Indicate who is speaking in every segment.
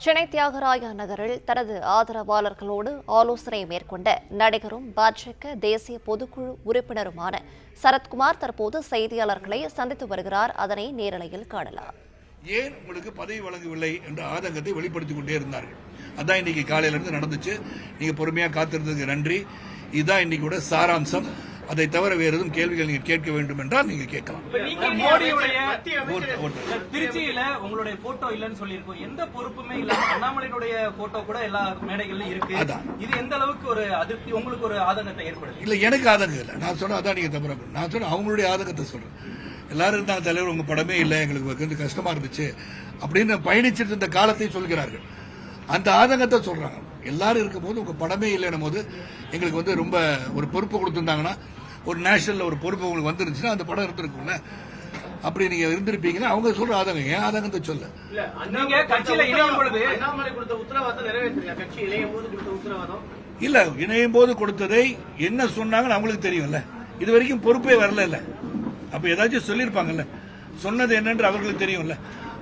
Speaker 1: சென்னை தியாகராய நகரில் தனது ஆதரவாளர்களோடு ஆலோசனை மேற்கொண்ட நடிகரும் பாஜக தேசிய பொதுக்குழு உறுப்பினருமான சரத்குமார் தற்போது செய்தியாளர்களை சந்தித்து வருகிறார். அதனை நேரலையில் காணலாம்.
Speaker 2: ஏன் உங்களுக்கு பதவி வழங்கவில்லை என்ற ஆதங்கத்தை வெளிப்படுத்திக் கொண்டே இருந்தார்கள். அதான் இன்னைக்கு காலையிலிருந்து நடந்துச்சு. நீங்க பொறுமையா காத்திருந்ததுக்கு நன்றி. இதுதான் இன்னைக்கு சாராம்சம். அதை தவிர வேறு எதுவும் கேள்விகள் நீங்க கேட்க வேண்டும் என்றால் நீங்க கேட்கலாம்.
Speaker 3: திருச்சியில உங்களுடைய போட்டோ இல்லன்னு சொல்லியிருக்கோம். எந்த பொறுப்புமே இல்லாம அண்ணாமலையினுடைய போட்டோ கூட எல்லா மேடைகள்லயும் இருக்கு. இது எந்த அளவுக்கு ஒரு அதிருப்தி உங்களுக்கு ஒரு ஆதங்கத்தை ஏற்படுது?
Speaker 2: இல்ல, எனக்கு ஆதங்கம் இல்லை. நான் சொன்ன அதான் நீங்க தவிர நான் சொன்ன அவங்களுடைய ஆதங்கத்தை சொல்றேன். எல்லாரும் இருந்தாங்க, தலைவர் உங்க படமே இல்லை, எங்களுக்கு கஷ்டமா இருந்துச்சு அப்படின்னு பயணிச்சிட்டு இருந்த காலத்தை சொல்கிறார்கள். அந்த ஆதங்கத்தை சொல்றாங்க. எல்லாரும் இருக்கும் போது உங்க படமே இல்லைன்னும் போது எங்களுக்கு ரொம்ப ஒரு பொறுப்பு கொடுத்திருந்தாங்கன்னா, ஒரு நேஷனல்ல ஒரு பொறுப்பு உங்களுக்கு வந்துருந்துச்சுன்னா அந்த படம் இருந்திருக்கும்ல. அப்படி நீங்க இருந்திருப்பீங்கன்னா அவங்க சொல்ற ஆதங்கம். ஏன் ஆதங்கத்தை சொல்ல இல்ல, இணையும் போது கொடுத்ததை என்ன சொன்னாங்கன்னு அவங்களுக்கு தெரியும்ல. இது வரைக்கும் பொறுப்பே வரல. இல்ல, அப்ப ஏதாச்சும் சொல்லிருப்பாங்கல்ல. சொன்னது என்னன்னு அவர்களுக்கு தெரியும்ல.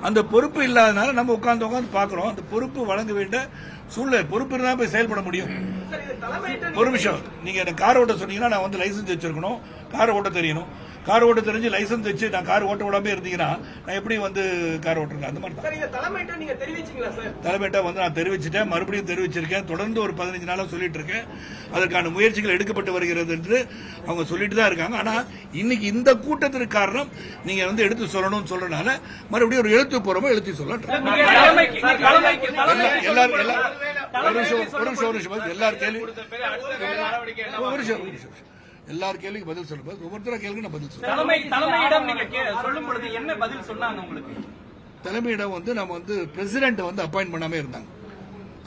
Speaker 2: அந்த பொறுப்பு இல்லாதனால நம்ம உட்கார்ந்து பாக்குறோம். அந்த பொறுப்பு வழங்க வேண்டிய சூழ்நிலை. பொறுப்பு இருந்தா போய் செயல்பட முடியும். ஒரு நிமிஷம், நீங்க எனக்கு கார் ஓட்ட சொன்னீங்கன்னா நான் லைசன்ஸ் வச்சிருக்கணும், கார் ஓட்ட தெரியணும். கார் ஓட்ட தெரிஞ்சு லைசன்ஸ் வச்சு நான் கார் ஓட்ட விடாம இருந்தீங்கன்னா நான் எப்படி கார் ஓட்டுறேன்? அந்த மாதிரி தலைமையிட்ட நான் தெரிவிச்சுட்டேன், மறுபடியும் தெரிவிச்சிருக்கேன். தொடர்ந்து ஒரு 15 நாளா சொல்லிட்டு இருக்கேன். அதற்கான முயற்சிகள் எடுக்கப்பட்டு வருகிறது என்று அவங்க சொல்லிட்டு தான் இருக்காங்க. ஆனா இன்னைக்கு இந்த கூட்டத்திற்கு காரணம் நீங்க எடுத்து சொல்லணும்னு சொல்றதுனால மறுபடியும் ஒரு எழுத்து போறோமோ எழுத்து சொல்ல எல்லார் கேள்விக்கு பதில் சொல்லும்போது ஒவ்வொருத்தர கேள்வி நான் பதில் சொல்றேன். தலைமையிடம் நம்ம பிரசிடென்ட் அப்பாயிண்ட் பண்ணாம இருந்தாங்க.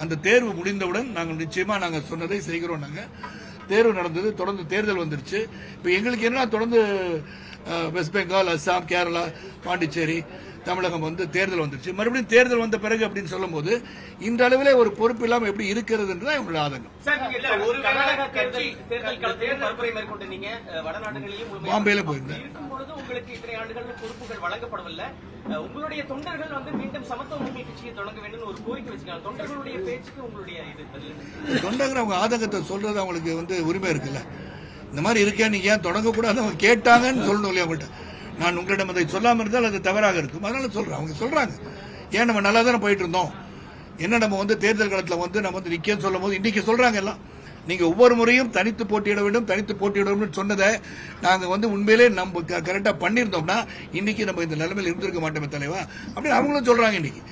Speaker 2: அந்த தேர்வு முடிந்தவுடன் நாங்கள் நிச்சயமா சொன்னதை செய்கிறோம். தேர்வு நடந்தது, தொடர்ந்து தேர்தல் வந்துருச்சு. இப்ப எங்களுக்கு என்ன தொடர்ந்து வெஸ்ட் பெங்கால், அஸ்ஸாம், கேரளா, பாண்டிச்சேரி, தமிழகம் தேர்தல் வந்துருச்சு. மறுபடியும் தேர்தல் வந்த பிறகு அப்படின்னு சொல்லும் போது இந்த அளவில் ஒரு பொறுப்பு இல்லாம எப்படி இருக்கிறது என்றுதான் எங்களுடைய ஆதங்கம். பாம்பேல போயிருந்தேன்.
Speaker 3: பொறுப்புகள் வழங்கப்படவில்லை. உங்களுடைய தொண்டர்கள் மீண்டும் சமத்துவ முன்னணி கட்சியை தொடங்க வேண்டும் ஒரு கோரிக்கை வச்சுக்காங்க. தொண்டர்களுடைய பேச்சுக்கு உங்களுடைய
Speaker 2: தொண்டர்கள் அவங்க ஆதங்கத்தை சொல்றது அவங்களுக்கு உரிமை இருக்குல்ல. இந்த மாதிரி இருக்கேன், நீங்க ஏன் தொடங்கக்கூடாது அவங்க கேட்டாங்கன்னு சொல்லணும் இல்லையா அவங்கள்ட்ட. நான் உங்களிடம் அதை சொல்லாம இருந்தால் அது தவறாக இருக்கும். அதனால சொல்றேன். அவங்க சொல்றாங்க, ஏன் நம்ம நல்லா தானே போயிட்டு இருந்தோம், என்ன நம்ம தேர்தல் காலத்தில் நம்ம நிக்கன்னு சொல்லும் போது இன்னைக்கு சொல்றாங்க எல்லாம். நீங்க ஒவ்வொரு முறையும் தனித்து போட்டியிட வேண்டும் சொன்னதை நாங்க உண்மையிலே நம்ம கரெக்டா பண்ணிருந்தோம்னா இன்னைக்கு நம்ம இந்த நிலைமையில் இருந்திருக்க மாட்டோமே தலைவா அப்படின்னு அவங்களும் சொல்றாங்க. இன்னைக்கு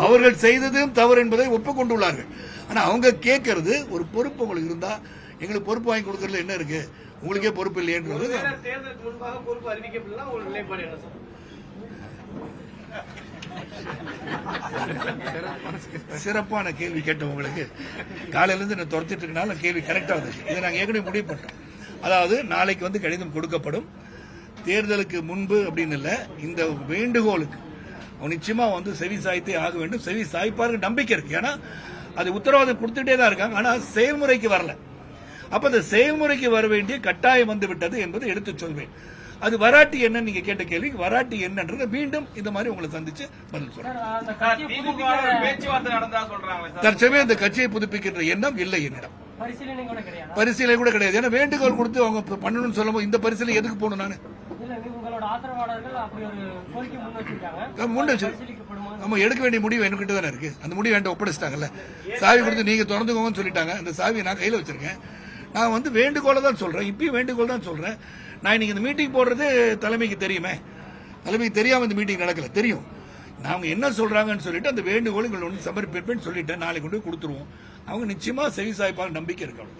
Speaker 2: அவர்கள் செய்ததும் தவறு என்பதை ஒப்புக்கொண்டுள்ளார்கள். ஆனா அவங்க கேட்கறது ஒரு பொறுப்பு உங்களுக்கு இருந்தா எங்களுக்கு பொறுப்பு வாங்கி கொடுக்கறதுல என்ன இருக்கு, உங்களுக்கே பொறுப்பு இல்லையன்றது. சிறப்பான கேள்வி கேட்டவங்களுக்கு காலையிலிருந்து நான் துரத்திட்டு இருக்கனால கேள்வி கரெக்டா வந்துச்சு. இதை நாங்கள் ஏற்கனவே முடிவு பண்றோம். அதாவது நாளைக்கு கடிதம் கொடுக்கப்படும். தேர்தலுக்கு முன்பு அப்படின்னு இல்லை, இந்த வேண்டுகோளுக்கு நிச்சயமா செவி சாய்த்தே ஆக வேண்டும். செவி சாய்ப்பாருக்கு நம்பிக்கை இருக்கு. ஏன்னா அது உத்தரவாதம் கொடுத்துட்டே தான் இருக்காங்க. ஆனா செயல்முறைக்கு வரல. அப்ப அந்த செயல்முறைக்கு வர வேண்டிய கட்டாயம் வந்துவிட்டது என்பதை எடுத்து சொல்வேன். அது வராட்டி என்ன நீங்க கேட்ட கேள்வி வராட்டி என்னன்றத மீண்டும் இந்த மாதிரி உங்களை சந்திச்சு பதில் சொல்றேன். தற்சமயம் இந்த கட்சியை புதுப்பிக்கின்ற எண்ணம் இல்லை என்னிடம். பரிசீலனை கூட கிடையாது. ஏன்னா வேண்டுகோள் கொடுத்து அவங்க பண்ணணும்னு சொல்லும்போது இந்த பரிசீலனை எதுக்கு போகணும்? நானு நம்ம எடுக்க வேண்டிய முடிவு என்கிட்ட தானே இருக்கு. அந்த முடிவு என்கிட்ட ஒப்படைச்சிட்டாங்கல்ல. சாவி கொடுத்து நீங்க திறந்துக்கோங்கன்னு சொல்லிட்டாங்க. அந்த சாவியை நான் கையில வச்சிருக்கேன். நான் வேண்டுகோளை தான் சொல்றேன். இப்பயும் வேண்டுகோள் தான் சொல்றேன். நான் இன்னைக்கு இந்த மீட்டிங் போடுறது தலைமைக்கு தெரியுமே. தலைமைக்கு தெரியாம இந்த மீட்டிங் நடக்கல. தெரியும் நாங்க என்ன சொல்றாங்கன்னு சொல்லிட்டு அந்த வேண்டுகோள் சமர்ப்பிப்பேன்னு சொல்லிட்டேன். நாளைக்கு கொண்டு கொடுத்துருவோம். அவங்க நிச்சயமா செவி சாய்ப்பாக நம்பிக்கை இருக்கணும்.